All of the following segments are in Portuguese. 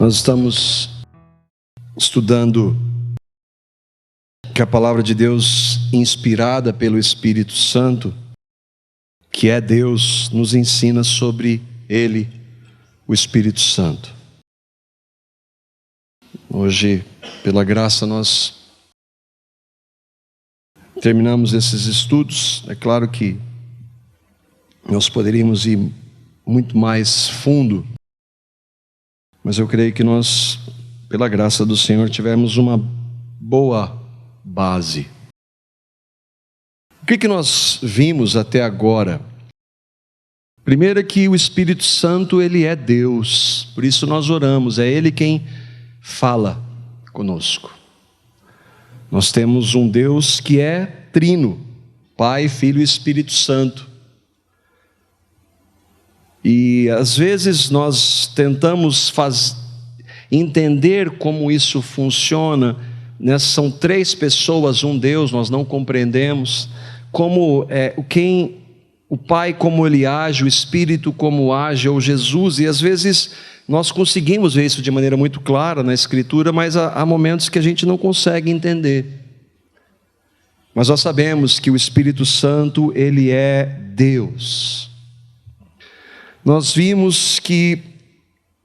Nós estamos estudando que a palavra de Deus, inspirada pelo Espírito Santo, que é Deus, nos ensina sobre Ele, o Espírito Santo. Hoje, pela graça, nós terminamos esses estudos. É claro que nós poderíamos ir muito mais fundo, mas eu creio que nós, pela graça do Senhor, tivemos uma boa base. O que nós vimos até agora? Primeiro é que o Espírito Santo, Ele é Deus, por isso nós oramos, é Ele quem fala conosco. Nós temos um Deus que é trino, Pai, Filho e Espírito Santo. E às vezes nós tentamos entender como isso funciona, né? São três pessoas, um Deus, nós não compreendemos como o Pai como Ele age, o Espírito como age, ou Jesus, e às vezes nós conseguimos ver isso de maneira muito clara na Escritura, mas há momentos que a gente não consegue entender. Mas nós sabemos que o Espírito Santo, Ele é Deus. Nós vimos que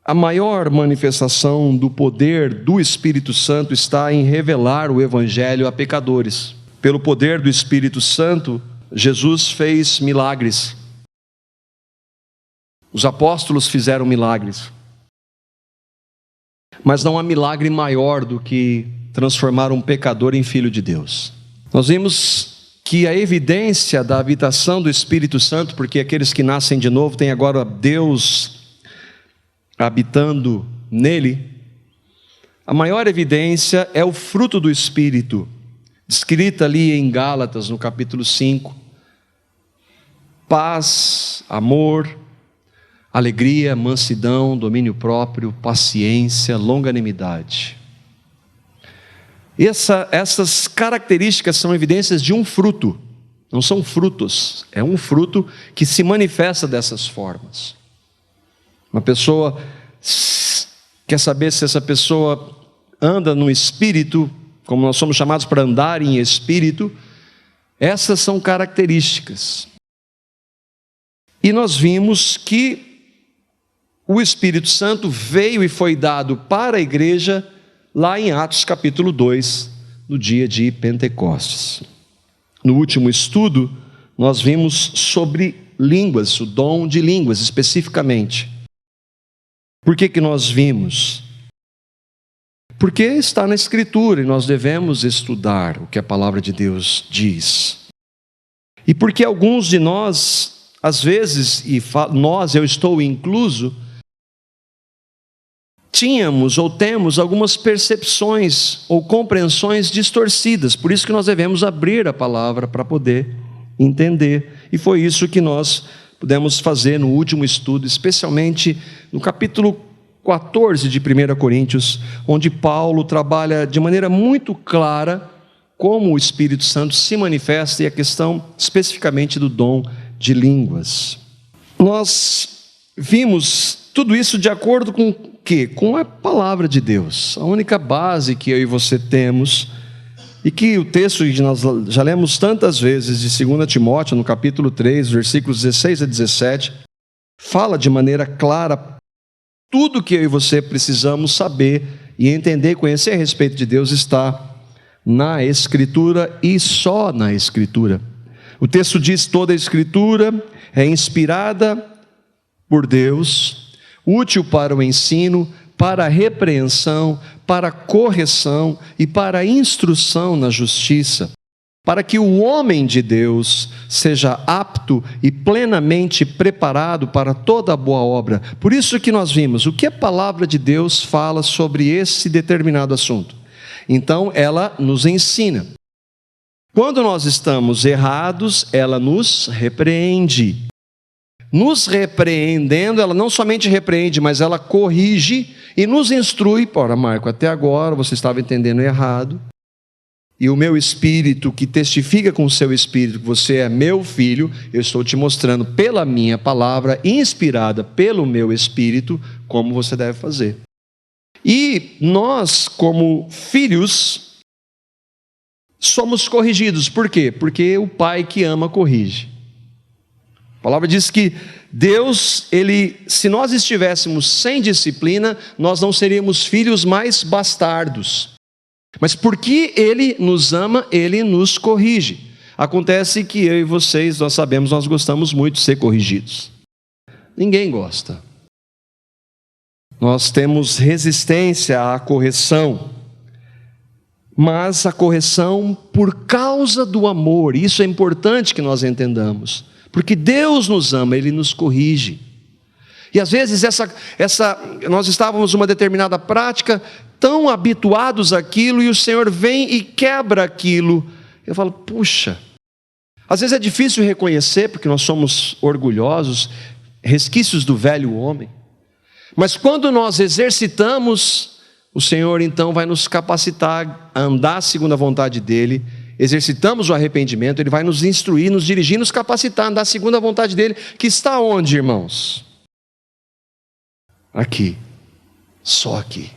a maior manifestação do poder do Espírito Santo está em revelar o Evangelho a pecadores. Pelo poder do Espírito Santo, Jesus fez milagres. Os apóstolos fizeram milagres. Mas não há milagre maior do que transformar um pecador em filho de Deus. Nós vimos que a evidência da habitação do Espírito Santo, porque aqueles que nascem de novo têm agora Deus habitando nele, a maior evidência é o fruto do Espírito, descrita ali em Gálatas, no capítulo 5. Paz, amor, alegria, mansidão, domínio próprio, paciência, longanimidade. Essas características são evidências de um fruto, não são frutos, é um fruto que se manifesta dessas formas. Uma pessoa quer saber se essa pessoa anda no Espírito, como nós somos chamados para andar em Espírito, essas são características. E nós vimos que o Espírito Santo veio e foi dado para a igreja lá em Atos capítulo 2, no dia de Pentecostes. No último estudo, nós vimos sobre línguas, o dom de línguas especificamente. Por que nós vimos? Porque está na Escritura e nós devemos estudar o que a palavra de Deus diz. E porque alguns de nós, às vezes, eu estou incluso, tínhamos ou temos algumas percepções ou compreensões distorcidas, por isso que nós devemos abrir a palavra para poder entender, e foi isso que nós pudemos fazer no último estudo, especialmente no capítulo 14 de 1 Coríntios, onde Paulo trabalha de maneira muito clara como o Espírito Santo se manifesta e a questão especificamente do dom de línguas. Nós vimos tudo isso de acordo com o quê? Com a palavra de Deus, a única base que eu e você temos, e que o texto que nós já lemos tantas vezes de 2 Timóteo, no capítulo 3, versículos 16 a 17, fala de maneira clara tudo que eu e você precisamos saber e entender e conhecer a respeito de Deus está na Escritura e só na Escritura. O texto diz: toda a Escritura é inspirada por Deus, útil para o ensino, para a repreensão, para a correção e para a instrução na justiça, para que o homem de Deus seja apto e plenamente preparado para toda boa obra. Por isso que nós vimos o que a palavra de Deus fala sobre esse determinado assunto. Então ela nos ensina. Quando nós estamos errados, ela nos repreende. Nos repreendendo, ela não somente repreende, mas ela corrige e nos instrui. Ora, Marco, até agora você estava entendendo errado. E o meu espírito, que testifica com o seu espírito que você é meu filho, eu estou te mostrando pela minha palavra, inspirada pelo meu espírito, como você deve fazer. E nós, como filhos, somos corrigidos. Por quê? Porque o pai que ama corrige. A palavra diz que Deus, se nós estivéssemos sem disciplina, nós não seríamos filhos mais bastardos. Mas porque Ele nos ama, Ele nos corrige. Acontece que eu e vocês, nós sabemos, nós gostamos muito de ser corrigidos. Ninguém gosta. Nós temos resistência à correção. Mas a correção por causa do amor, isso é importante que nós entendamos. Porque Deus nos ama, Ele nos corrige. E às vezes nós estávamos numa determinada prática, tão habituados àquilo, e o Senhor vem e quebra aquilo. Eu falo, puxa, às vezes é difícil reconhecer, porque nós somos orgulhosos, resquícios do velho homem. Mas quando nós exercitamos, o Senhor então vai nos capacitar a andar segundo a vontade dEle. Exercitamos o arrependimento, Ele vai nos instruir, nos dirigir, nos capacitar a andar segundo a vontade dEle, que está onde, irmãos? Aqui, só aqui.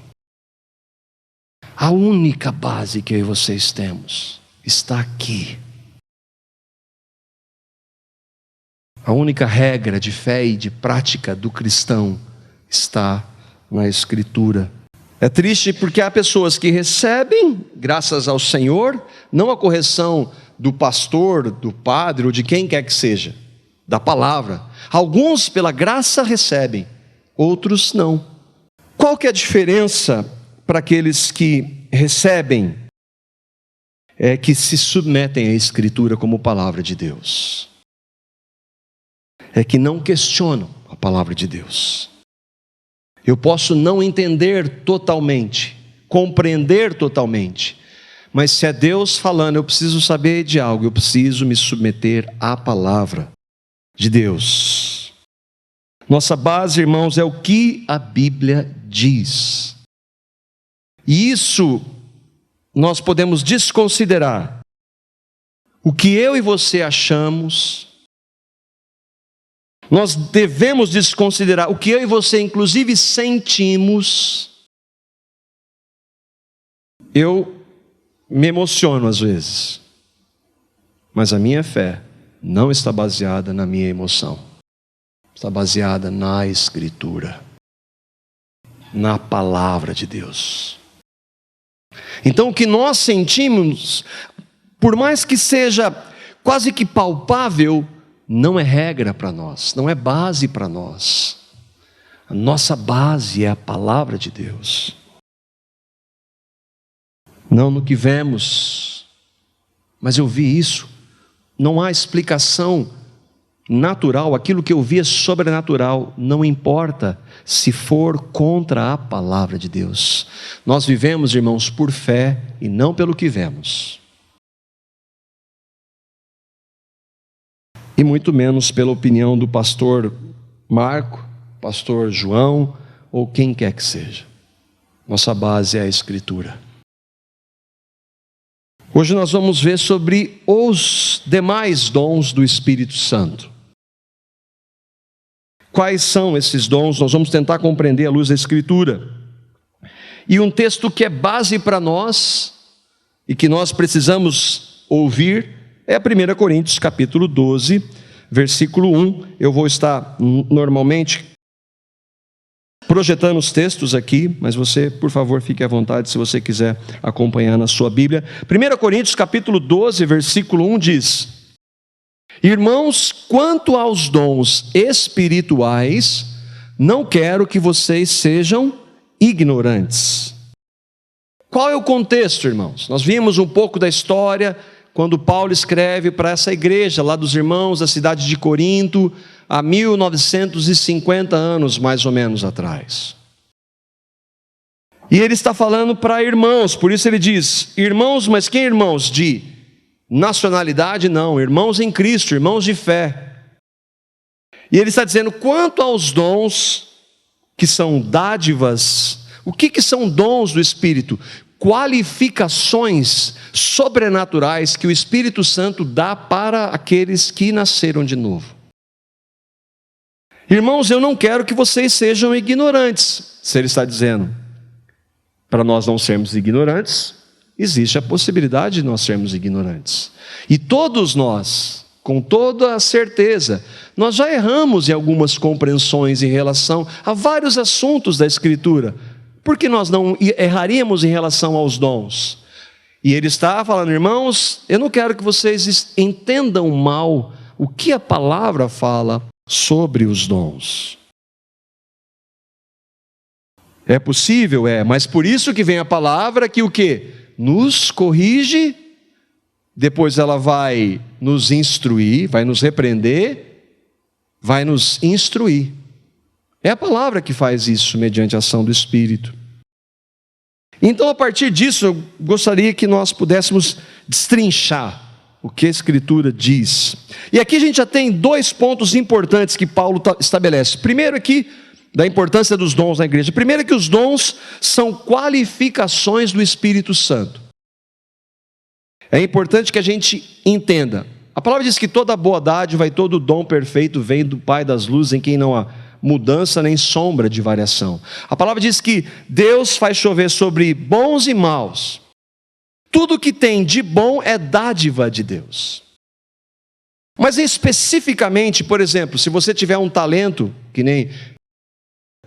A única base que eu e vocês temos está aqui. A única regra de fé e de prática do cristão está na Escritura. É triste porque há pessoas que recebem, graças ao Senhor, não a correção do pastor, do padre ou de quem quer que seja, da palavra. Alguns pela graça recebem, outros não. Qual que é a diferença para aqueles que recebem? É que se submetem à Escritura como palavra de Deus. É que não questionam a palavra de Deus. Eu posso não entender totalmente, compreender totalmente, mas se é Deus falando, eu preciso saber de algo, eu preciso me submeter à palavra de Deus. Nossa base, irmãos, é o que a Bíblia diz. E isso nós podemos desconsiderar. O que eu e você achamos, nós devemos desconsiderar o que eu e você inclusive sentimos. Eu me emociono às vezes, mas a minha fé não está baseada na minha emoção. Está baseada na Escritura, na palavra de Deus. Então o que nós sentimos, por mais que seja quase que palpável, não é regra para nós, não é base para nós. A nossa base é a palavra de Deus. Não no que vemos, mas eu vi isso. Não há explicação natural, aquilo que eu vi é sobrenatural, não importa se for contra a palavra de Deus. Nós vivemos, irmãos, por fé e não pelo que vemos. E muito menos pela opinião do pastor Marco, pastor João, ou quem quer que seja. Nossa base é a Escritura. Hoje nós vamos ver sobre os demais dons do Espírito Santo. Quais são esses dons? Nós vamos tentar compreender à luz da Escritura. E um texto que é base para nós, e que nós precisamos ouvir, é 1 Coríntios capítulo 12, versículo 1. Eu vou estar normalmente projetando os textos aqui, mas você, por favor, fique à vontade se você quiser acompanhar na sua Bíblia. 1 Coríntios capítulo 12, versículo 1 diz: Irmãos, quanto aos dons espirituais, não quero que vocês sejam ignorantes. Qual é o contexto, irmãos? Nós vimos um pouco da história quando Paulo escreve para essa igreja lá dos irmãos da cidade de Corinto, há 1950 anos mais ou menos atrás. E ele está falando para irmãos, por isso ele diz, irmãos, mas quem irmãos? De nacionalidade? Não, irmãos em Cristo, irmãos de fé. E ele está dizendo, quanto aos dons que são dádivas, o que são dons do Espírito? Qualificações sobrenaturais que o Espírito Santo dá para aqueles que nasceram de novo. Irmãos, eu não quero que vocês sejam ignorantes, se ele está dizendo. para nós não sermos ignorantes, existe a possibilidade de nós sermos ignorantes. E todos nós, com toda a certeza, nós já erramos em algumas compreensões em relação a vários assuntos da Escritura. Por que nós não erraríamos em relação aos dons? E ele está falando, irmãos, eu não quero que vocês entendam mal o que a palavra fala sobre os dons. É possível, mas por isso que vem a palavra que o quê? Nos corrige, depois ela vai nos instruir, vai nos repreender, vai nos instruir. É a palavra que faz isso mediante a ação do Espírito. Então, a partir disso, eu gostaria que nós pudéssemos destrinchar o que a Escritura diz. E aqui a gente já tem 2 pontos importantes que Paulo estabelece. Primeiro aqui, da importância dos dons na igreja. Primeiro é que os dons são qualificações do Espírito Santo. É importante que a gente entenda. A palavra diz que toda boa dádiva e todo dom perfeito vem do Pai das luzes, em quem não há mudança nem sombra de variação. A palavra diz que Deus faz chover sobre bons e maus. Tudo que tem de bom é dádiva de Deus. Mas especificamente, por exemplo, se você tiver um talento, que nem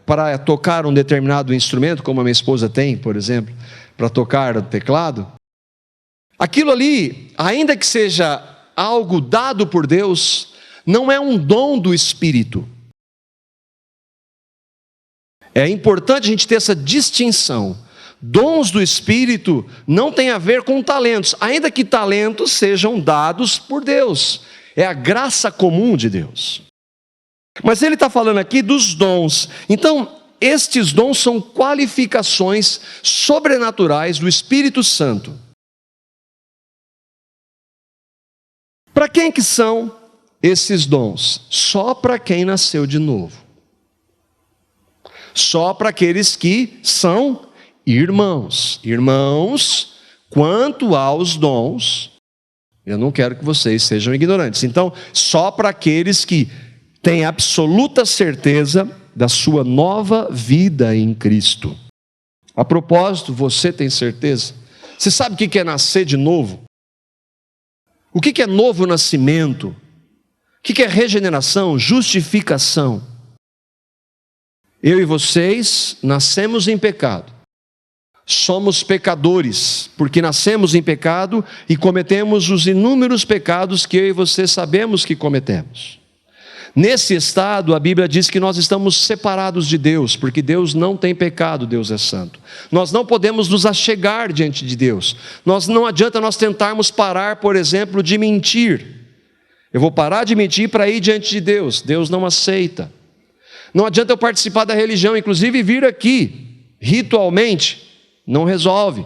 para tocar um determinado instrumento, como a minha esposa tem, por exemplo, para tocar o teclado, aquilo ali, ainda que seja algo dado por Deus, não é um dom do Espírito. É importante a gente ter essa distinção. Dons do Espírito não tem a ver com talentos, ainda que talentos sejam dados por Deus. É a graça comum de Deus. Mas ele está falando aqui dos dons. Então, estes dons são qualificações sobrenaturais do Espírito Santo. Para quem que são esses dons? Só para quem nasceu de novo. Só para aqueles que são irmãos. Irmãos, quanto aos dons, eu não quero que vocês sejam ignorantes. Então, só para aqueles que têm absoluta certeza da sua nova vida em Cristo. A propósito, você tem certeza? Você sabe o que é nascer de novo? O que é novo nascimento? O que é regeneração, justificação? Eu e vocês nascemos em pecado. Somos pecadores, porque nascemos em pecado e cometemos os inúmeros pecados que eu e você sabemos que cometemos. Nesse estado, a Bíblia diz que nós estamos separados de Deus, porque Deus não tem pecado, Deus é santo. Nós não podemos nos achegar diante de Deus. Não adianta nós tentarmos parar, por exemplo, de mentir. Eu vou parar de mentir para ir diante de Deus. Deus não aceita. Não adianta eu participar da religião, inclusive vir aqui, ritualmente, não resolve.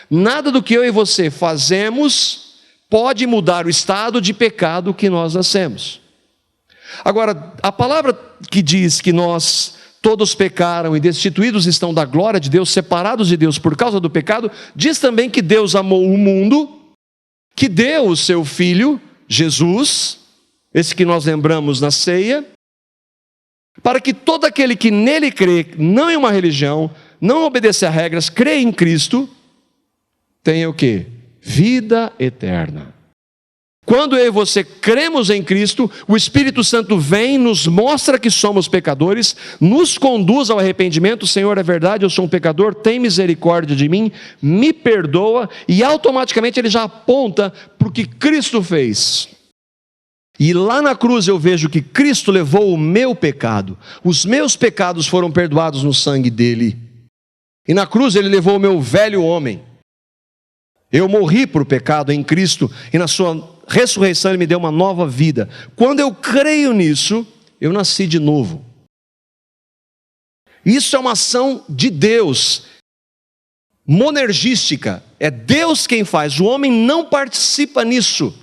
Nada do que eu e você fazemos pode mudar o estado de pecado que nós nascemos. Agora, a palavra que diz que nós todos pecaram e destituídos estão da glória de Deus, separados de Deus por causa do pecado, diz também que Deus amou o mundo, que deu o seu Filho, Jesus, esse que nós lembramos na ceia, para que todo aquele que nele crê, não em uma religião, não obedecer a regras, crê em Cristo, tenha o quê? Vida eterna. Quando eu e você cremos em Cristo, o Espírito Santo vem, nos mostra que somos pecadores, nos conduz ao arrependimento. Senhor, é verdade, eu sou um pecador, tem misericórdia de mim, me perdoa, e automaticamente ele já aponta para o que Cristo fez. E lá na cruz eu vejo que Cristo levou o meu pecado, os meus pecados foram perdoados no sangue dele, e na cruz ele levou o meu velho homem. Eu morri por pecado em Cristo, e na sua ressurreição ele me deu uma nova vida. Quando eu creio nisso, eu nasci de novo. Isso é uma ação de Deus, monergística, é Deus quem faz, o homem não participa nisso.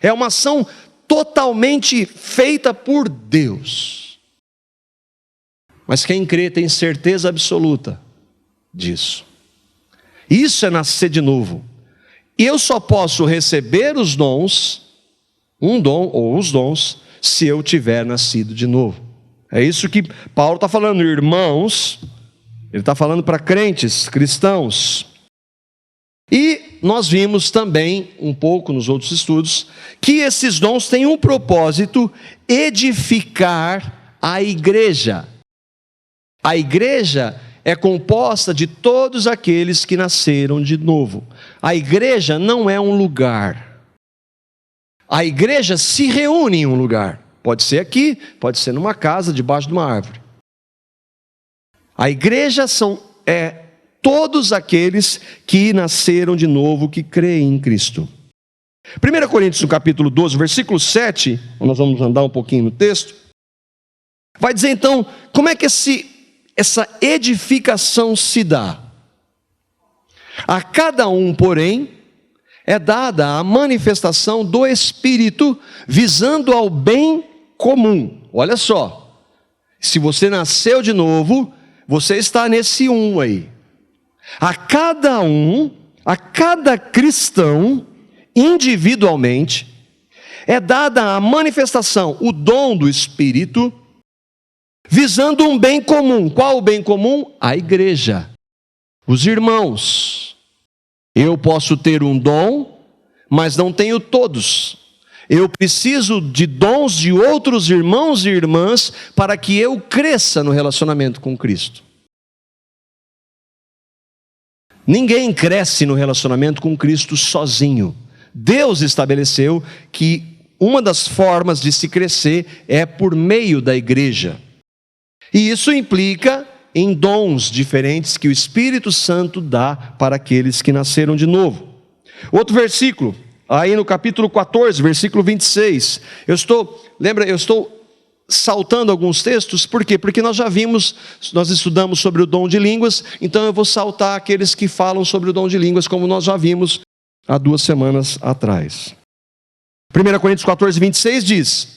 É uma ação totalmente feita por Deus. Mas quem crê tem certeza absoluta disso. Isso é nascer de novo. E eu só posso receber os dons, um dom ou os dons, se eu tiver nascido de novo. É isso que Paulo está falando, irmãos, Ele está falando para crentes, cristãos. E nós vimos também, um pouco nos outros estudos, que esses dons têm um propósito: edificar a igreja. A igreja é composta de todos aqueles que nasceram de novo. A igreja não é um lugar. A igreja se reúne em um lugar. Pode ser aqui, pode ser numa casa, debaixo de uma árvore. A igreja é todos aqueles que nasceram de novo, que creem em Cristo. 1 Coríntios, no capítulo 12, versículo 7, nós vamos andar um pouquinho no texto, vai dizer então, como é que essa edificação se dá? A cada um, porém, é dada a manifestação do Espírito, visando ao bem comum. Olha só, se você nasceu de novo, você está nesse um aí. A cada cristão, individualmente, é dada a manifestação, o dom do Espírito, visando um bem comum. Qual o bem comum? A igreja, os irmãos. Eu posso ter um dom, mas não tenho todos. Eu preciso de dons de outros irmãos e irmãs para que eu cresça no relacionamento com Cristo. Ninguém cresce no relacionamento com Cristo sozinho. Deus estabeleceu que uma das formas de se crescer é por meio da igreja. E isso implica em dons diferentes que o Espírito Santo dá para aqueles que nasceram de novo. Outro versículo, aí no capítulo 14, versículo 26. Eu estou saltando alguns textos, por quê? Porque nós estudamos sobre o dom de línguas, então eu vou saltar aqueles que falam sobre o dom de línguas, como nós já vimos há 2 semanas atrás. 1 Coríntios 14, 26 diz: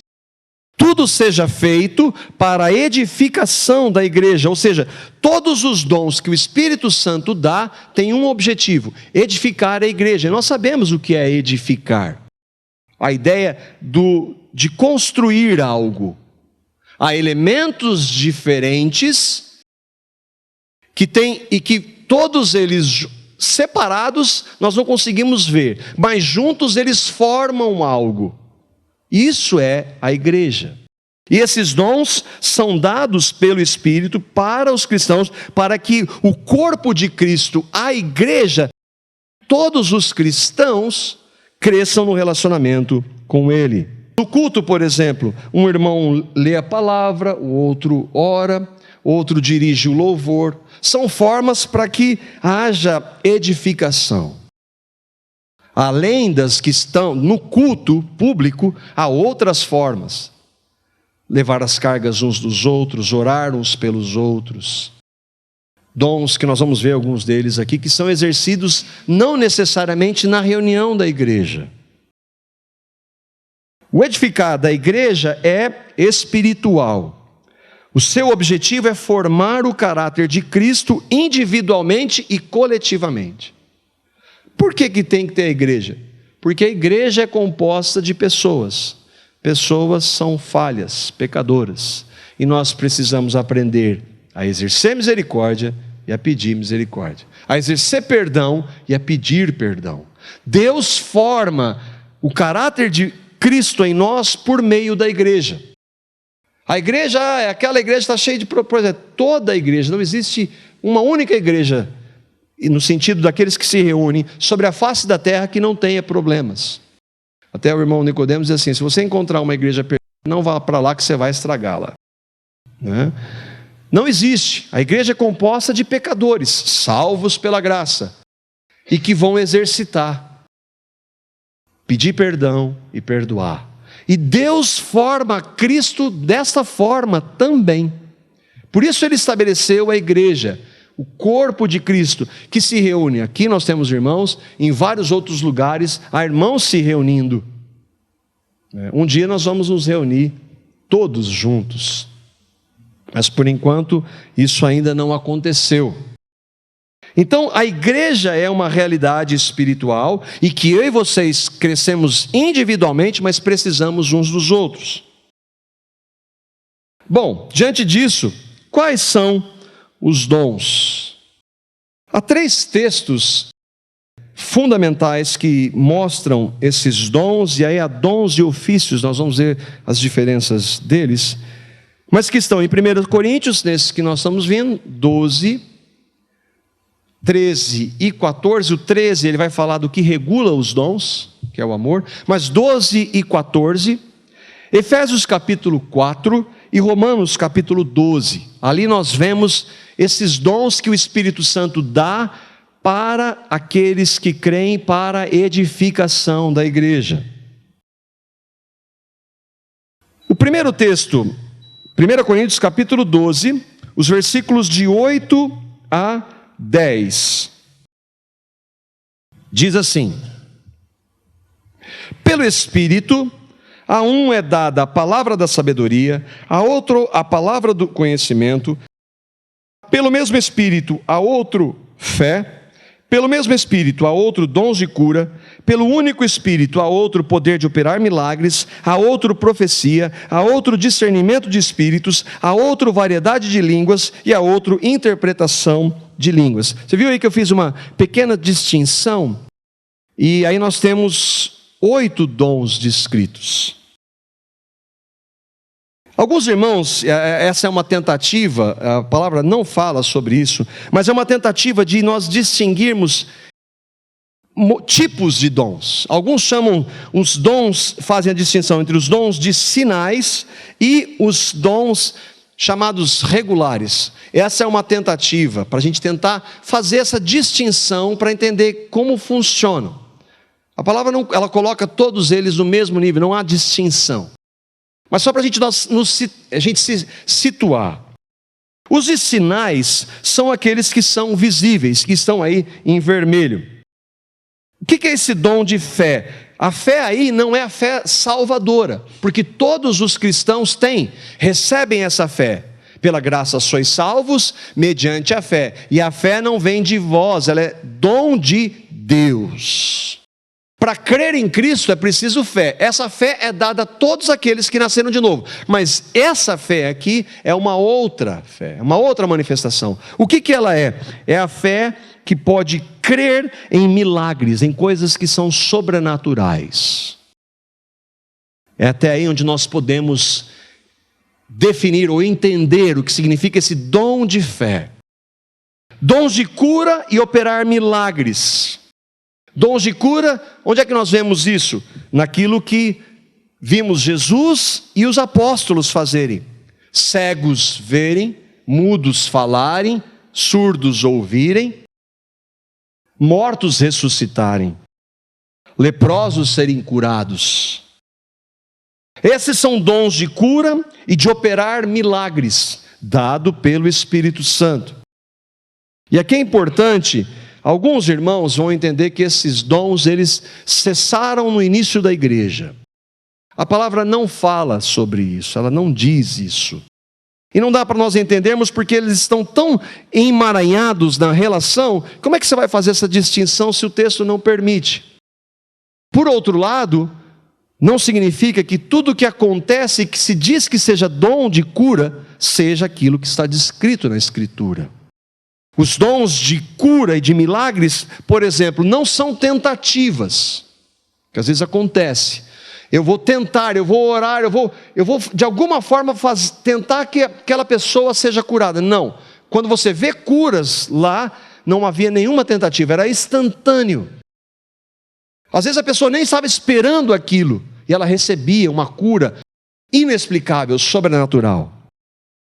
tudo seja feito para a edificação da igreja, ou seja, todos os dons que o Espírito Santo dá têm um objetivo: edificar a igreja. E nós sabemos o que é edificar. A ideia de construir algo. Há elementos diferentes que todos eles separados nós não conseguimos ver, mas juntos eles formam algo. Isso é a igreja. E esses dons são dados pelo Espírito para os cristãos, para que o corpo de Cristo, a igreja, todos os cristãos cresçam no relacionamento com Ele. No culto, por exemplo, um irmão lê a palavra, o outro ora, outro dirige o louvor. São formas para que haja edificação. Além das que estão no culto público, há outras formas. Levar as cargas uns dos outros, orar uns pelos outros. Dons que nós vamos ver alguns deles aqui, que são exercidos não necessariamente na reunião da igreja. O edificar da igreja é espiritual. O seu objetivo é formar o caráter de Cristo individualmente e coletivamente. Por que tem que ter a igreja? Porque a igreja é composta de pessoas. Pessoas são falhas, pecadoras. E nós precisamos aprender a exercer misericórdia e a pedir misericórdia. A exercer perdão e a pedir perdão. Deus forma o caráter de Cristo em nós por meio da igreja. A igreja, aquela igreja está cheia de propósito. Toda a igreja, não existe uma única igreja, no sentido daqueles que se reúnem sobre a face da terra, que não tenha problemas. Até o irmão Nicodemos diz assim: se você encontrar uma igreja perdida, não vá para lá que você vai estragá-la. Não existe. A igreja é composta de pecadores, salvos pela graça, e que vão exercitar pedir perdão e perdoar. E Deus forma Cristo desta forma também. Por isso Ele estabeleceu a igreja, o corpo de Cristo, que se reúne. Aqui nós temos irmãos, em vários outros lugares há irmãos se reunindo. Um dia nós vamos nos reunir todos juntos. Mas por enquanto isso ainda não aconteceu. Então, a igreja é uma realidade espiritual e que eu e vocês crescemos individualmente, mas precisamos uns dos outros. Bom, diante disso, quais são os dons. Há 3 textos fundamentais que mostram esses dons, e aí há dons e ofícios, nós vamos ver as diferenças deles, mas que estão em 1 Coríntios, nesse que nós estamos vendo, 12, 13 e 14. O 13 ele vai falar do que regula os dons, que é o amor, mas 12 e 14, Efésios capítulo 4 e Romanos capítulo 12. Ali nós vemos esses dons que o Espírito Santo dá para aqueles que creem, para a edificação da igreja. O primeiro texto, 1 Coríntios capítulo 12, os versículos de 8 a 10. Diz assim: pelo Espírito, a um é dada a palavra da sabedoria, a outro a palavra do conhecimento, pelo mesmo Espírito a outro fé, pelo mesmo Espírito a outro dons de cura, pelo único Espírito a outro poder de operar milagres, a outro profecia, a outro discernimento de espíritos, a outro variedade de línguas e a outro interpretação de línguas. Você viu aí que eu fiz uma pequena distinção? E aí nós temos 8 dons descritos. Alguns irmãos, essa é uma tentativa, a palavra não fala sobre isso, mas é uma tentativa de nós distinguirmos tipos de dons. Alguns chamam os dons, fazem a distinção entre os dons de sinais e os dons chamados regulares. Essa é uma tentativa para a gente tentar fazer essa distinção para entender como funcionam. A palavra não, ela coloca todos eles no mesmo nível, não há distinção. Mas só para a gente se situar. Os sinais são aqueles que são visíveis, que estão aí em vermelho. O que é esse dom de fé? A fé aí não é a fé salvadora, porque todos os cristãos recebem essa fé. Pela graça sois salvos, mediante a fé. E a fé não vem de vós, ela é dom de Deus. Para crer em Cristo é preciso fé. Essa fé é dada a todos aqueles que nasceram de novo. Mas essa fé aqui é uma outra fé, uma outra manifestação. O que ela é? É a fé que pode crer em milagres, em coisas que são sobrenaturais. É até aí onde nós podemos definir ou entender o que significa esse dom de fé. Dons de cura e operar milagres. Dons de cura, onde é que nós vemos isso? Naquilo que vimos Jesus e os apóstolos fazerem. Cegos verem, mudos falarem, surdos ouvirem, mortos ressuscitarem, leprosos serem curados. Esses são dons de cura e de operar milagres, dado pelo Espírito Santo. E aqui é importante, alguns irmãos vão entender que esses dons, eles cessaram no início da igreja. A palavra não fala sobre isso, ela não diz isso. E não dá para nós entendermos porque eles estão tão emaranhados na relação. Como é que você vai fazer essa distinção se o texto não permite? Por outro lado, não significa que tudo que acontece, que se diz que seja dom de cura, seja aquilo que está descrito na Escritura. Os dons de cura e de milagres, por exemplo, não são tentativas, que às vezes acontece. Eu vou tentar, eu vou orar, eu vou de alguma forma tentar que aquela pessoa seja curada. Não, quando você vê curas lá, não havia nenhuma tentativa, era instantâneo. Às vezes a pessoa nem estava esperando aquilo, e ela recebia uma cura inexplicável, sobrenatural.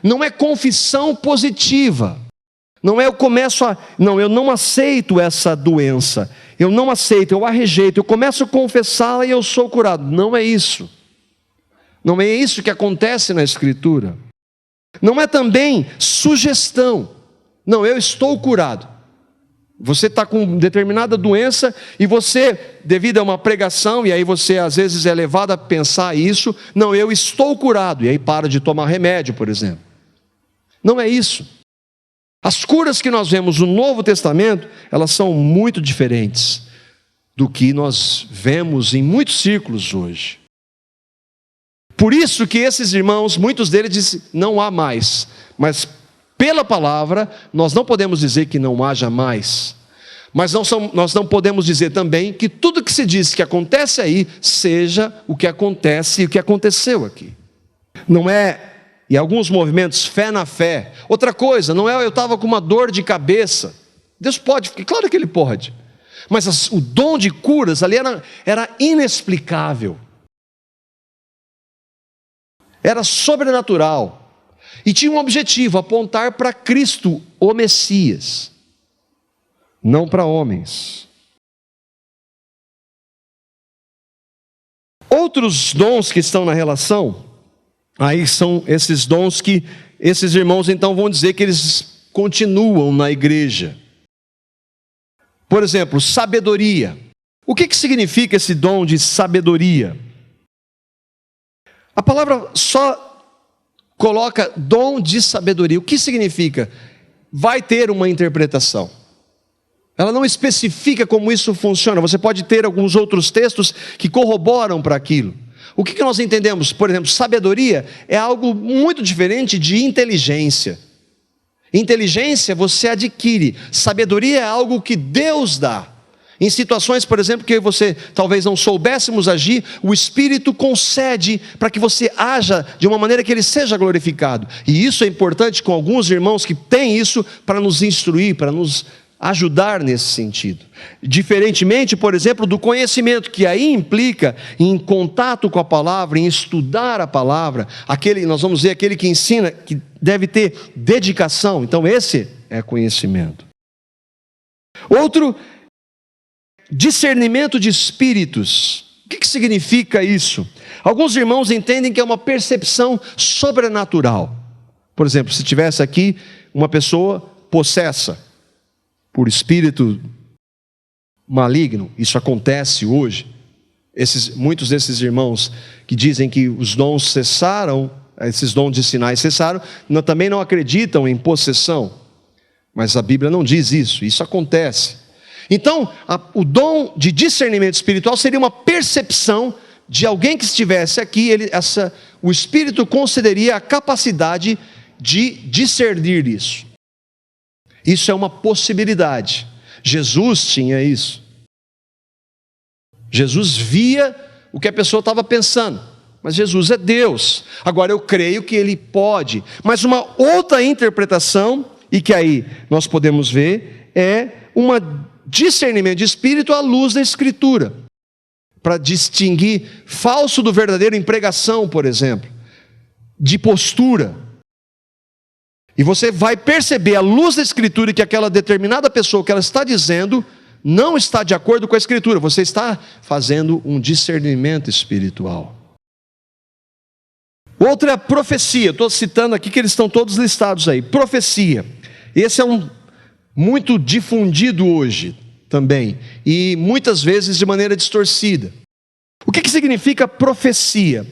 Não é confissão positiva. Não é eu não aceito essa doença, eu não aceito, eu a rejeito, eu começo a confessá-la e eu sou curado. Não é isso. Não é isso que acontece na Escritura. Não é também sugestão. Não, eu estou curado. Você está com determinada doença e você, devido a uma pregação, e aí você às vezes é levado a pensar isso, não, eu estou curado, e aí para de tomar remédio, por exemplo. Não é isso. As curas que nós vemos no Novo Testamento, elas são muito diferentes do que nós vemos em muitos círculos hoje. Por isso que esses irmãos, muitos deles dizem, não há mais. Mas pela palavra, nós não podemos dizer que não haja mais. Mas nós não podemos dizer também que tudo que se diz que acontece aí, seja o que acontece e o que aconteceu aqui. Não é, em alguns movimentos, fé na fé. Outra coisa, não é eu estava com uma dor de cabeça. Deus pode, claro que Ele pode. Mas o dom de curas ali era inexplicável. Era sobrenatural. E tinha um objetivo, apontar para Cristo, o Messias. Não para homens. Outros dons que estão na relação, aí são esses dons que esses irmãos então vão dizer que eles continuam na igreja. Por exemplo, sabedoria. O que significa esse dom de sabedoria? A palavra só coloca dom de sabedoria. O que significa? Vai ter uma interpretação. Ela não especifica como isso funciona. Você pode ter alguns outros textos que corroboram para aquilo. O que nós entendemos? Por exemplo, sabedoria é algo muito diferente de inteligência. Inteligência você adquire. Sabedoria é algo que Deus dá. Em situações, por exemplo, que você talvez não soubéssemos agir, o Espírito concede para que você haja de uma maneira que Ele seja glorificado. E isso é importante com alguns irmãos que têm isso para nos instruir, para nos ajudar nesse sentido. Diferentemente, por exemplo, do conhecimento, que aí implica em contato com a palavra, em estudar a palavra, nós vamos ver aquele que ensina, que deve ter dedicação. Então esse é conhecimento. Outro, discernimento de espíritos. O que significa isso? Alguns irmãos entendem que é uma percepção sobrenatural. Por exemplo, se tivesse aqui uma pessoa possessa por espírito maligno, isso acontece hoje. Muitos desses irmãos que dizem que os dons cessaram, esses dons de sinais cessaram, também não acreditam em possessão. Mas a Bíblia não diz isso, isso acontece. Então, o dom de discernimento espiritual seria uma percepção de alguém que estivesse aqui, o Espírito concederia a capacidade de discernir isso. Isso é uma possibilidade. Jesus tinha isso. Jesus via o que a pessoa estava pensando. Mas Jesus é Deus. Agora eu creio que Ele pode. Mas uma outra interpretação, e que aí nós podemos ver, é um discernimento de espírito à luz da Escritura. Para distinguir falso do verdadeiro em pregação, por exemplo. De postura. E você vai perceber à luz da Escritura que aquela determinada pessoa que ela está dizendo não está de acordo com a Escritura. Você está fazendo um discernimento espiritual. Outra é a profecia. Estou citando aqui que eles estão todos listados aí. Profecia. Esse é muito difundido hoje também. E muitas vezes de maneira distorcida. O que significa profecia?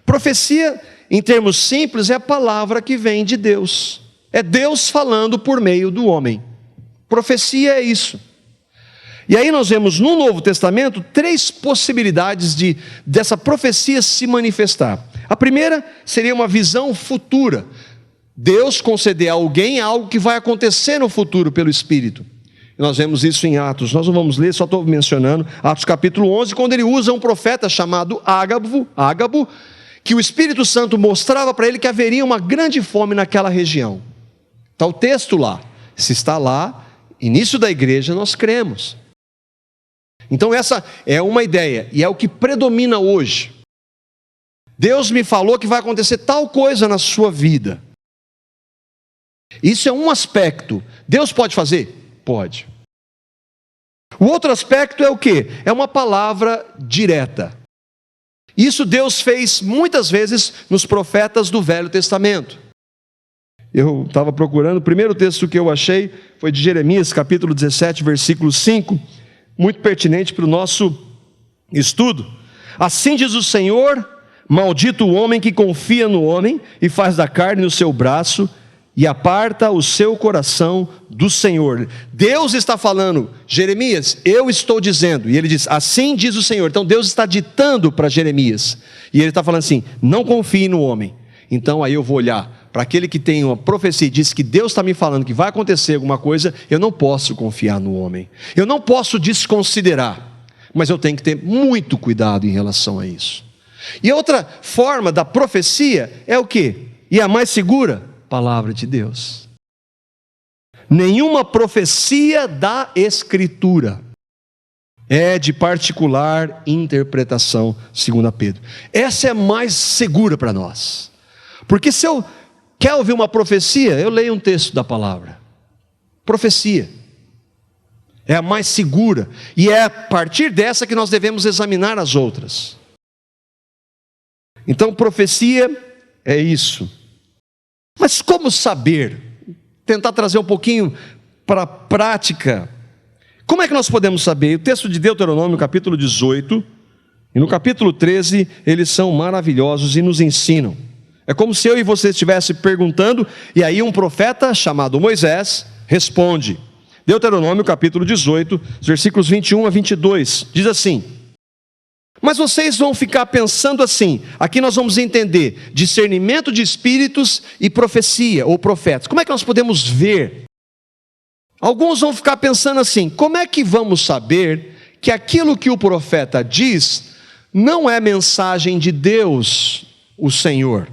Profecia, em termos simples, é a palavra que vem de Deus. É Deus falando por meio do homem. Profecia é isso. E aí nós vemos no Novo Testamento 3 possibilidades dessa profecia se manifestar. A primeira seria uma visão futura. Deus conceder a alguém algo que vai acontecer no futuro pelo Espírito. E nós vemos isso em Atos. Nós não vamos ler, só estou mencionando. Atos capítulo 11, quando ele usa um profeta chamado Ágabo, que o Espírito Santo mostrava para ele que haveria uma grande fome naquela região. Está o texto lá. Se está lá, início da igreja, nós cremos. Então essa é uma ideia, e é o que predomina hoje. Deus me falou que vai acontecer tal coisa na sua vida. Isso é um aspecto. Deus pode fazer? Pode. O outro aspecto é o quê? É uma palavra direta. Isso Deus fez muitas vezes nos profetas do Velho Testamento. Eu estava procurando, o primeiro texto que eu achei foi de Jeremias, capítulo 17, versículo 5, muito pertinente para o nosso estudo. Assim diz o Senhor: maldito o homem que confia no homem e faz da carne o seu braço e aparta o seu coração do Senhor. Deus está falando, Jeremias, eu estou dizendo, e ele diz, assim diz o Senhor. Então Deus está ditando para Jeremias, e ele está falando assim, não confie no homem. Então aí eu vou olhar para aquele que tem uma profecia e diz que Deus está me falando que vai acontecer alguma coisa, eu não posso confiar no homem. Eu não posso desconsiderar, mas eu tenho que ter muito cuidado em relação a isso. E outra forma da profecia é o quê? E a mais segura? Palavra de Deus. Nenhuma profecia da Escritura é de particular interpretação, segundo Pedro. Essa é mais segura para nós. Porque se eu quero ouvir uma profecia, eu leio um texto da palavra. Profecia. É a mais segura. E é a partir dessa que nós devemos examinar as outras. Então, profecia é isso. Mas como saber? Tentar trazer um pouquinho para a prática. Como é que nós podemos saber? O texto de Deuteronômio, capítulo 18, e no capítulo 13, eles são maravilhosos e nos ensinam. É como se eu e você estivessem perguntando, e aí um profeta chamado Moisés responde. Deuteronômio, capítulo 18, versículos 21 a 22, diz assim: mas vocês vão ficar pensando assim, aqui nós vamos entender discernimento de espíritos e profecia, ou profetas. Como é que nós podemos ver? Alguns vão ficar pensando assim, como é que vamos saber que aquilo que o profeta diz não é mensagem de Deus, o Senhor?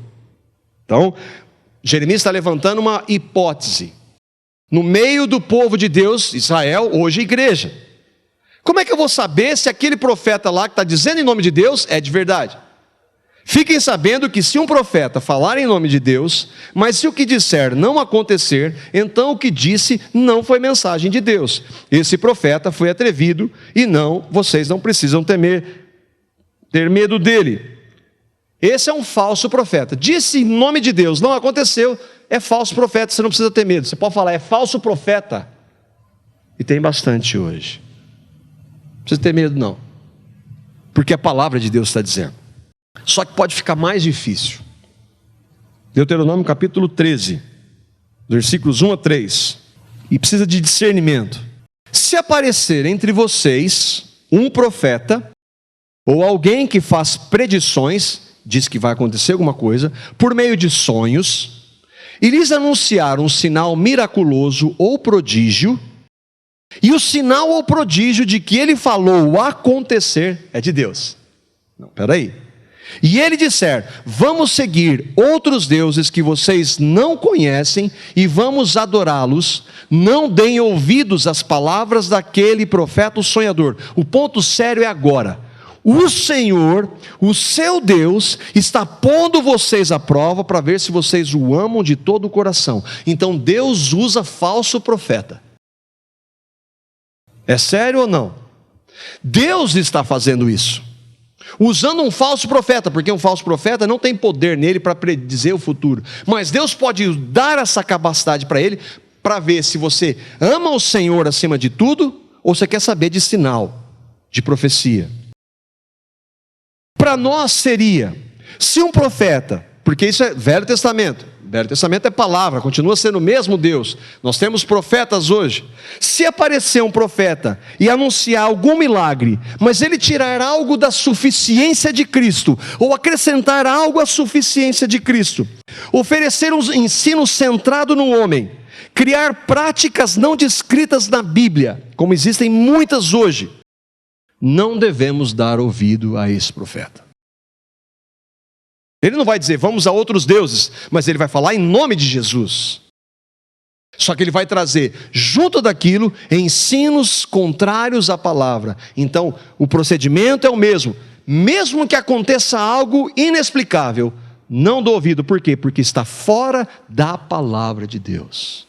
Então, Jeremias está levantando uma hipótese. No meio do povo de Deus, Israel, hoje igreja. Como é que eu vou saber se aquele profeta lá que está dizendo em nome de Deus é de verdade? Fiquem sabendo que se um profeta falar em nome de Deus, mas se o que disser não acontecer, então o que disse não foi mensagem de Deus. Esse profeta foi atrevido e vocês não precisam ter medo dele. Esse é um falso profeta. Disse em nome de Deus, não aconteceu, é falso profeta, você não precisa ter medo. Você pode falar, é falso profeta. E tem bastante hoje. Não precisa ter medo não. Porque a palavra de Deus está dizendo. Só que pode ficar mais difícil. Deuteronômio capítulo 13, versículos 1 a 3. E precisa de discernimento. Se aparecer entre vocês um profeta, ou alguém que faz predições, diz que vai acontecer alguma coisa, por meio de sonhos, e lhes anunciar um sinal miraculoso ou prodígio, e o sinal ou prodígio de que ele falou acontecer é de Deus. Não, peraí. E ele disser, vamos seguir outros deuses que vocês não conhecem e vamos adorá-los, não deem ouvidos às palavras daquele profeta sonhador. O ponto sério é agora. O Senhor, o seu Deus, está pondo vocês à prova para ver se vocês o amam de todo o coração. Então Deus usa falso profeta. É sério ou não? Deus está fazendo isso. Usando um falso profeta, porque um falso profeta não tem poder nele para predizer o futuro. Mas Deus pode dar essa capacidade para ele, para ver se você ama o Senhor acima de tudo, ou você quer saber de sinal, de profecia. Para nós seria, se um profeta, porque isso é Velho Testamento é palavra, continua sendo o mesmo Deus, nós temos profetas hoje. Se aparecer um profeta e anunciar algum milagre, mas ele tirar algo da suficiência de Cristo, ou acrescentar algo à suficiência de Cristo, oferecer um ensino centrado no homem, criar práticas não descritas na Bíblia, como existem muitas hoje, não devemos dar ouvido a esse profeta. Ele não vai dizer, vamos a outros deuses, mas ele vai falar em nome de Jesus. Só que ele vai trazer, junto daquilo, ensinos contrários à palavra. Então, o procedimento é o mesmo. Mesmo que aconteça algo inexplicável, não dou ouvido. Por quê? Porque está fora da palavra de Deus.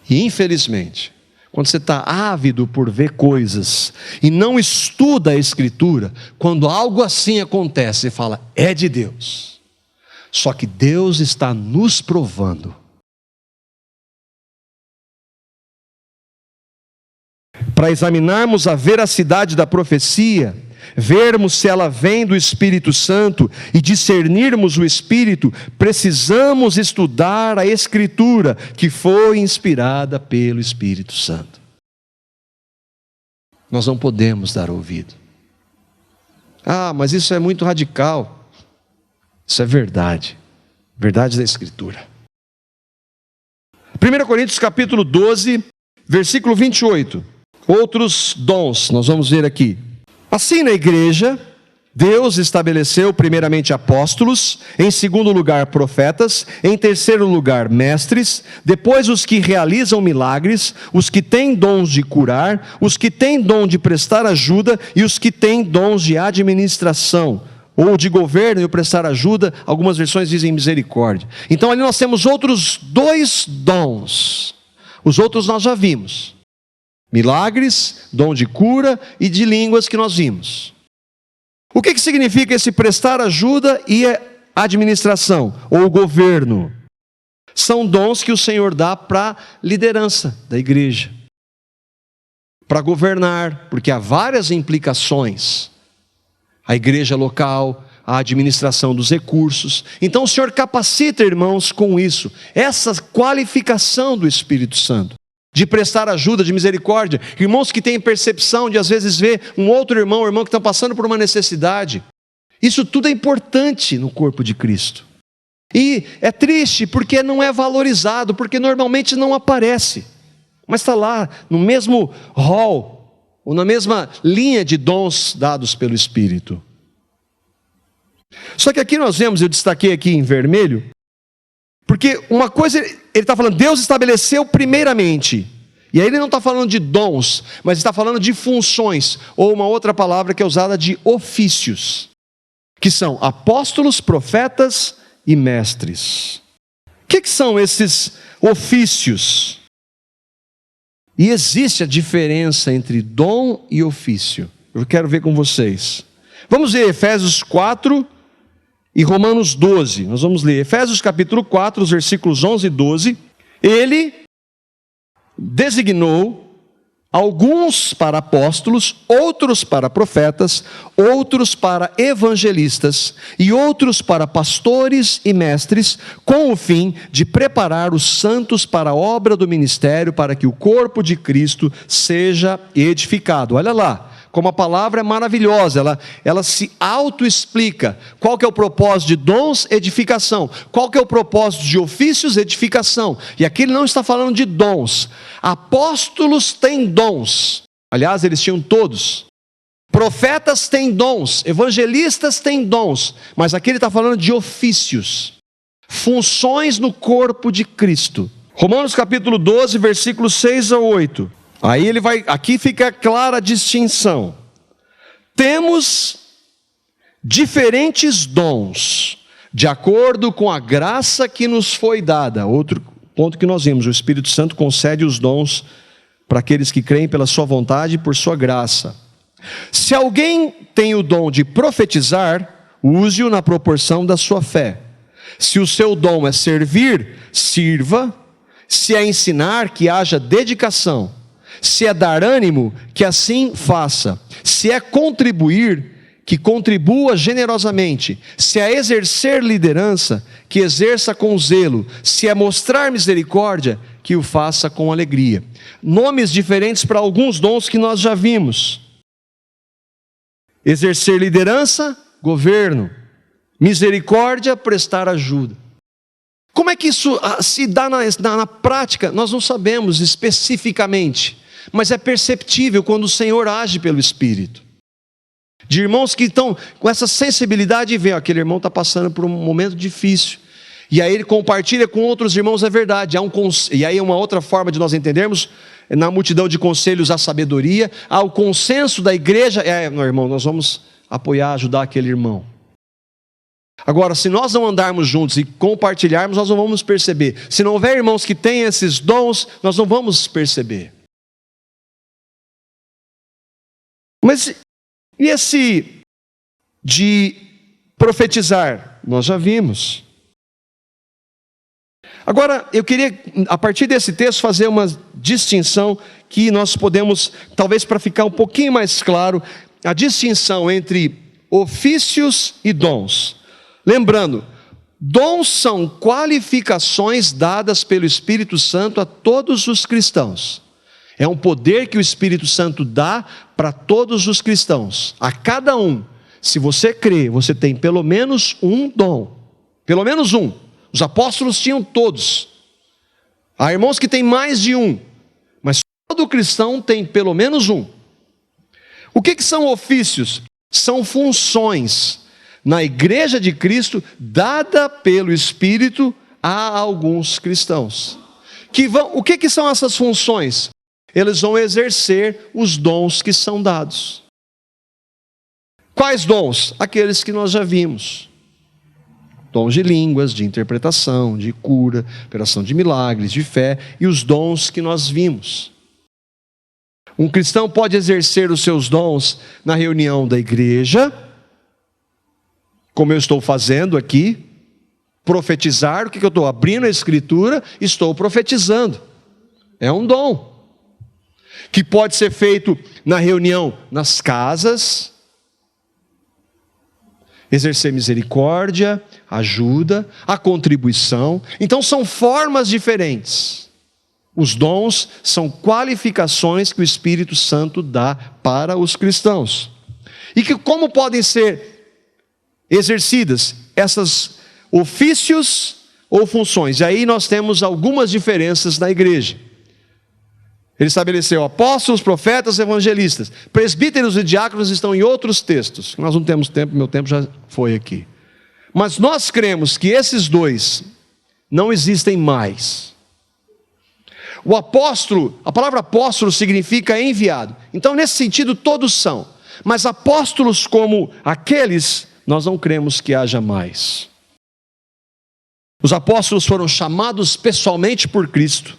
E infelizmente, quando você está ávido por ver coisas e não estuda a Escritura, quando algo assim acontece, você fala, é de Deus. Só que Deus está nos provando. Para examinarmos a veracidade da profecia, vermos se ela vem do Espírito Santo e discernirmos o Espírito, precisamos estudar a Escritura, que foi inspirada pelo Espírito Santo. Nós não podemos dar ouvido. Ah, mas isso é muito radical. Isso é verdade. Verdade da Escritura. 1 Coríntios capítulo 12, versículo 28. Outros dons, nós vamos ver aqui. Assim, na igreja, Deus estabeleceu primeiramente apóstolos, em segundo lugar profetas, em terceiro lugar mestres, depois os que realizam milagres, os que têm dons de curar, os que têm dom de prestar ajuda e os que têm dons de administração, ou de governo e o prestar ajuda, algumas versões dizem misericórdia. Então ali nós temos outros 2 dons, os outros nós já vimos, milagres, dom de cura e de línguas que nós vimos. O que significa esse prestar ajuda e administração, ou governo? São dons que o Senhor dá para a liderança da igreja, para governar, porque há várias implicações. A igreja local, a administração dos recursos. Então o Senhor capacita, irmãos, com isso, essa qualificação do Espírito Santo, de prestar ajuda, de misericórdia, irmãos que têm percepção de às vezes ver um outro irmão que está passando por uma necessidade. Isso tudo é importante no corpo de Cristo. E é triste porque não é valorizado, porque normalmente não aparece, mas está lá no mesmo hall, ou na mesma linha de dons dados pelo Espírito. Só que aqui nós vemos, eu destaquei aqui em vermelho, porque uma coisa, ele está falando, Deus estabeleceu primeiramente, e aí ele não está falando de dons, mas está falando de funções, ou uma outra palavra que é usada de ofícios, que são apóstolos, profetas e mestres. O que são esses ofícios? E existe a diferença entre dom e ofício. Eu quero ver com vocês. Vamos ver Efésios 4 e Romanos 12. Nós vamos ler Efésios capítulo 4, os versículos 11 e 12. Ele designou alguns para apóstolos, outros para profetas, outros para evangelistas e outros para pastores e mestres, com o fim de preparar os santos para a obra do ministério, para que o corpo de Cristo seja edificado. Olha lá, como a palavra é maravilhosa, ela se auto-explica. Qual que é o propósito de dons? Edificação. Qual que é o propósito de ofícios? Edificação. E aqui ele não está falando de dons. Apóstolos têm dons. Aliás, eles tinham todos. Profetas têm dons. Evangelistas têm dons. Mas aqui ele está falando de ofícios. Funções no corpo de Cristo. Romanos capítulo 12, versículos 6 a 8. Aí aqui fica clara a distinção. Temos diferentes dons, de acordo com a graça que nos foi dada. Outro ponto que nós vimos, o Espírito Santo concede os dons para aqueles que creem pela sua vontade e por sua graça. Se alguém tem o dom de profetizar, use-o na proporção da sua fé. Se o seu dom é servir, sirva. Se é ensinar, que haja dedicação. Se é dar ânimo, que assim faça. Se é contribuir, que contribua generosamente. Se é exercer liderança, que exerça com zelo. Se é mostrar misericórdia, que o faça com alegria. Nomes diferentes para alguns dons que nós já vimos. Exercer liderança, governo. Misericórdia, prestar ajuda. Como é que isso se dá na prática? Nós não sabemos especificamente, mas é perceptível quando o Senhor age pelo Espírito. De irmãos que estão com essa sensibilidade e vê, aquele irmão está passando por um momento difícil. E aí ele compartilha com outros irmãos a verdade. E aí uma outra forma de nós entendermos, na multidão de conselhos há sabedoria, há o consenso da igreja, meu irmão, nós vamos apoiar, ajudar aquele irmão. Agora, se nós não andarmos juntos e compartilharmos, nós não vamos perceber. Se não houver irmãos que têm esses dons, nós não vamos perceber. Mas e esse de profetizar? Nós já vimos. Agora, eu queria, a partir desse texto, fazer uma distinção que nós podemos, talvez para ficar um pouquinho mais claro, a distinção entre ofícios e dons. Lembrando, dons são qualificações dadas pelo Espírito Santo a todos os cristãos. É um poder que o Espírito Santo dá para todos os cristãos. A cada um, se você crê, você tem pelo menos um dom. Pelo menos um. Os apóstolos tinham todos. Há irmãos que têm mais de um, mas todo cristão tem pelo menos um. O que são ofícios? São funções na igreja de Cristo, dada pelo Espírito a alguns cristãos. O que são essas funções? Eles vão exercer os dons que são dados. Quais dons? Aqueles que nós já vimos. Dons de línguas, de interpretação, de cura, operação de milagres, de fé e os dons que nós vimos. Um cristão pode exercer os seus dons na reunião da igreja, como eu estou fazendo aqui, profetizar. O que eu estou abrindo a Escritura? Estou profetizando. É um dom que pode ser feito na reunião nas casas, exercer misericórdia, ajuda, a contribuição. Então são formas diferentes. Os dons são qualificações que o Espírito Santo dá para os cristãos. E que como podem ser exercidas essas ofícios ou funções? E aí nós temos algumas diferenças na igreja. Ele estabeleceu apóstolos, profetas, evangelistas. Presbíteros e diáconos estão em outros textos. Nós não temos tempo, meu tempo já foi aqui. Mas nós cremos que esses dois não existem mais. O apóstolo, a palavra apóstolo significa enviado. Então, nesse sentido, todos são. Mas apóstolos como aqueles, nós não cremos que haja mais. Os apóstolos foram chamados pessoalmente por Cristo.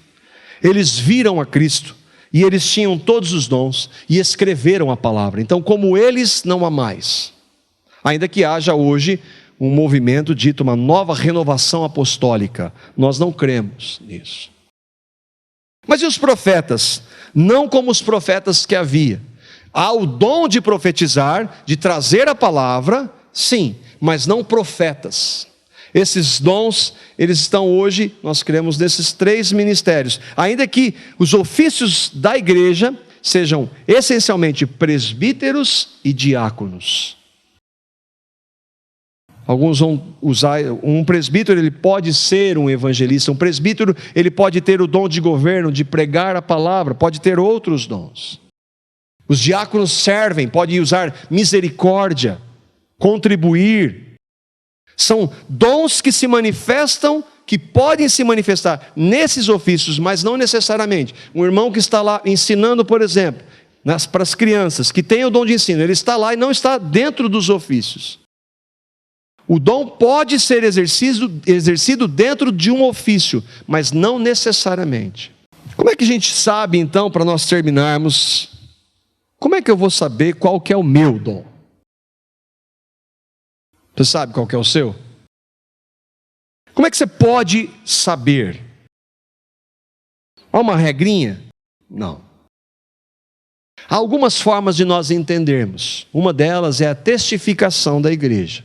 Eles viram a Cristo e eles tinham todos os dons e escreveram a palavra. Então, como eles, não há mais. Ainda que haja hoje um movimento dito uma nova renovação apostólica, nós não cremos nisso. Mas e os profetas? Não como os profetas que havia. Há o dom de profetizar, de trazer a palavra, sim, mas não profetas. Esses dons, eles estão hoje, nós cremos, nesses três ministérios. Ainda que os ofícios da igreja sejam essencialmente presbíteros e diáconos. Alguns vão usar, um presbítero ele pode ser um evangelista, um presbítero ele pode ter o dom de governo, de pregar a palavra, pode ter outros dons. Os diáconos servem, podem usar misericórdia, contribuir. São dons que se manifestam, que podem se manifestar nesses ofícios, mas não necessariamente. Um irmão que está lá ensinando, por exemplo, para as crianças, que tem o dom de ensino, ele está lá e não está dentro dos ofícios. O dom pode ser exercido dentro de um ofício, mas não necessariamente. Como é que a gente sabe, então, para nós terminarmos, como é que eu vou saber qual que é o meu dom? Você sabe qual que é o seu? Como é que você pode saber? Há uma regrinha? Não. Há algumas formas de nós entendermos. Uma delas é a testificação da igreja.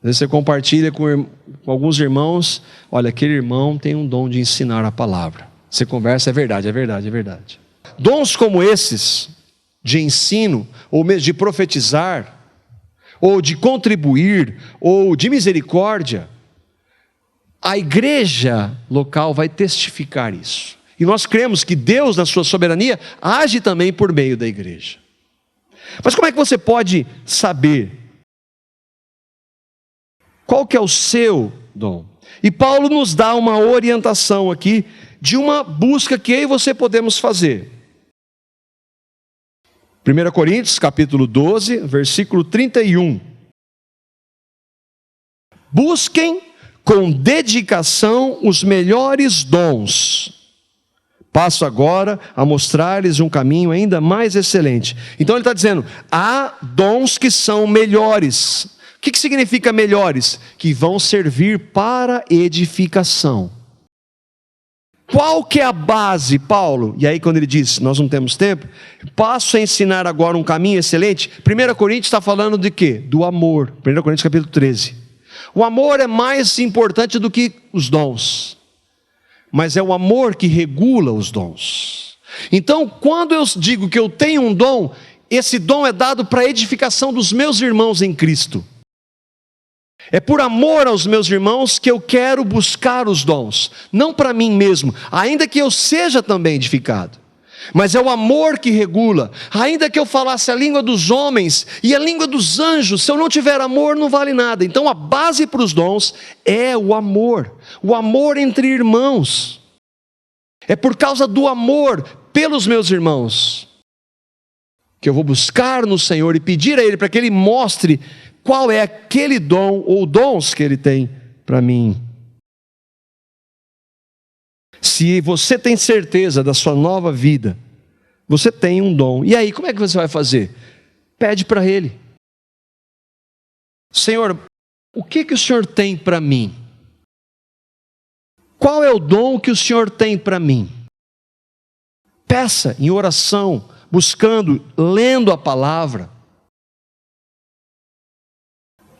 Você compartilha com alguns irmãos, olha, aquele irmão tem um dom de ensinar a palavra. Você conversa, é verdade, é verdade, é verdade. Dons como esses, de ensino, ou mesmo de profetizar, ou de contribuir, ou de misericórdia, a igreja local vai testificar isso. E nós cremos que Deus, na sua soberania, age também por meio da igreja. Mas como é que você pode saber qual que é o seu dom? E Paulo nos dá uma orientação aqui de uma busca que eu e você podemos fazer. 1 Coríntios, capítulo 12, versículo 31. Busquem com dedicação os melhores dons. Passo agora a mostrar-lhes um caminho ainda mais excelente. Então ele está dizendo, há dons que são melhores. O que significa melhores? Que vão servir para edificação. Qual que é a base, Paulo? E aí quando ele diz, nós não temos tempo, passo a ensinar agora um caminho excelente. 1 Coríntios está falando de quê? Do amor. 1 Coríntios capítulo 13. O amor é mais importante do que os dons. Mas é o amor que regula os dons. Então, quando eu digo que eu tenho um dom, esse dom é dado para a edificação dos meus irmãos em Cristo. É por amor aos meus irmãos que eu quero buscar os dons, não para mim mesmo, ainda que eu seja também edificado. Mas é o amor que regula. Ainda que eu falasse a língua dos homens e a língua dos anjos, se eu não tiver amor, não vale nada. Então a base para os dons é o amor entre irmãos. É por causa do amor pelos meus irmãos que eu vou buscar no Senhor e pedir a Ele para que Ele mostre qual é aquele dom ou dons que Ele tem para mim. Se você tem certeza da sua nova vida, você tem um dom. E aí, como é que você vai fazer? Pede para Ele. Senhor, o que o Senhor tem para mim? Qual é o dom que o Senhor tem para mim? Peça em oração, buscando, lendo a palavra.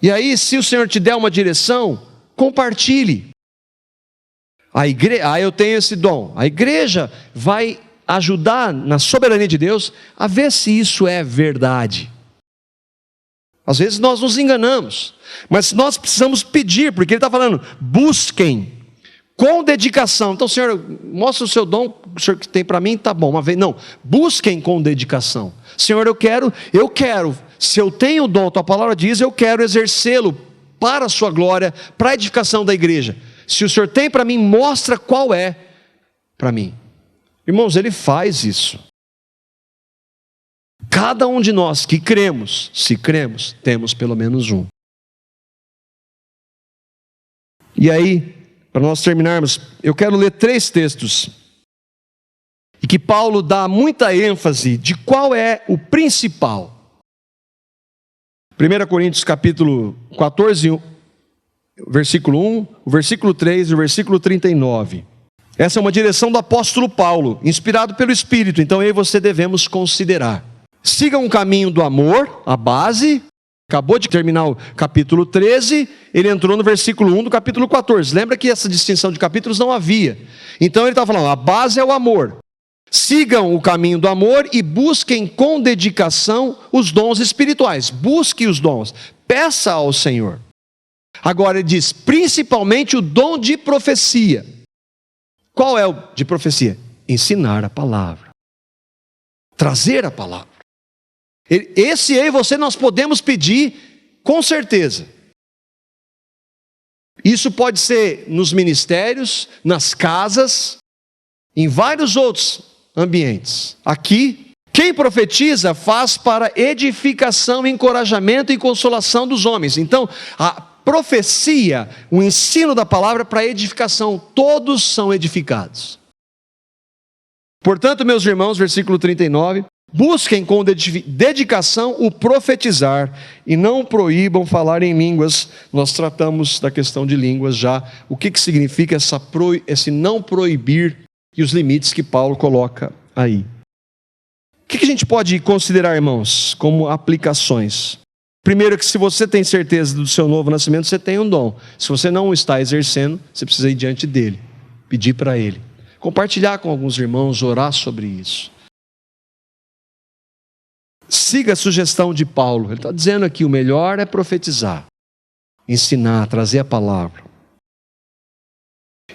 E aí, se o Senhor te der uma direção, compartilhe. Eu tenho esse dom. A igreja vai ajudar, na soberania de Deus, a ver se isso é verdade. Às vezes nós nos enganamos, mas nós precisamos pedir, porque Ele está falando, busquem com dedicação. Então, Senhor, mostra o seu dom, o Senhor que tem para mim, tá bom, uma vez, não, busquem com dedicação. Senhor, eu quero, se eu tenho o dom, tua palavra diz, eu quero exercê-lo para a sua glória, para a edificação da igreja. Se o Senhor tem para mim, mostra qual é para mim. Irmãos, Ele faz isso. Cada um de nós que cremos, se cremos, temos pelo menos um. E aí, para nós terminarmos, eu quero ler 3 textos. E que Paulo dá muita ênfase de qual é o principal. 1 Coríntios capítulo 14, versículo 1, o versículo 3 e o versículo 39. Essa é uma direção do apóstolo Paulo, inspirado pelo Espírito. Então eu e você devemos considerar. Sigam o caminho do amor, a base. Acabou de terminar o capítulo 13, ele entrou no versículo 1 do capítulo 14. Lembra que essa distinção de capítulos não havia. Então ele está falando, a base é o amor. Sigam o caminho do amor e busquem com dedicação os dons espirituais. Busque os dons, peça ao Senhor. Agora ele diz, principalmente o dom de profecia. Qual é o de profecia? Ensinar a palavra. Trazer a palavra. Esse eu e você nós podemos pedir com certeza. Isso pode ser nos ministérios, nas casas, em vários outros ambientes. Aqui, quem profetiza faz para edificação, encorajamento e consolação dos homens. Então, a profecia, o ensino da palavra para edificação, todos são edificados. Portanto, meus irmãos, versículo 39, busquem com dedicação o profetizar e não proíbam falar em línguas. Nós tratamos da questão de línguas já, o que significa esse não proibir e os limites que Paulo coloca aí. O que a gente pode considerar, irmãos, como aplicações? Primeiro que se você tem certeza do seu novo nascimento, você tem um dom. Se você não está exercendo, você precisa ir diante dele, pedir para ele. Compartilhar com alguns irmãos, orar sobre isso. Siga a sugestão de Paulo. Ele está dizendo aqui, o melhor é profetizar, ensinar, trazer a palavra.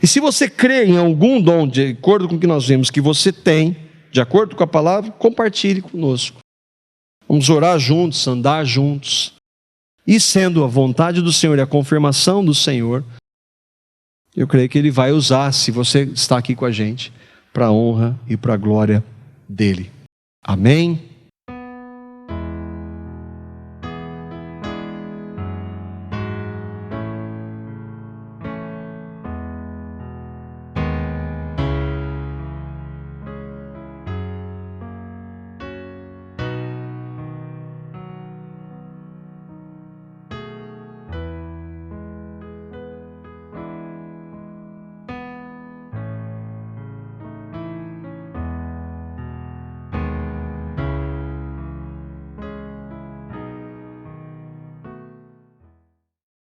E se você crê em algum dom, de acordo com o que nós vimos, que você tem, de acordo com a palavra, compartilhe conosco. Vamos orar juntos, andar juntos. E sendo a vontade do Senhor e a confirmação do Senhor, eu creio que Ele vai usar, se você está aqui com a gente, para a honra e para a glória dEle. Amém?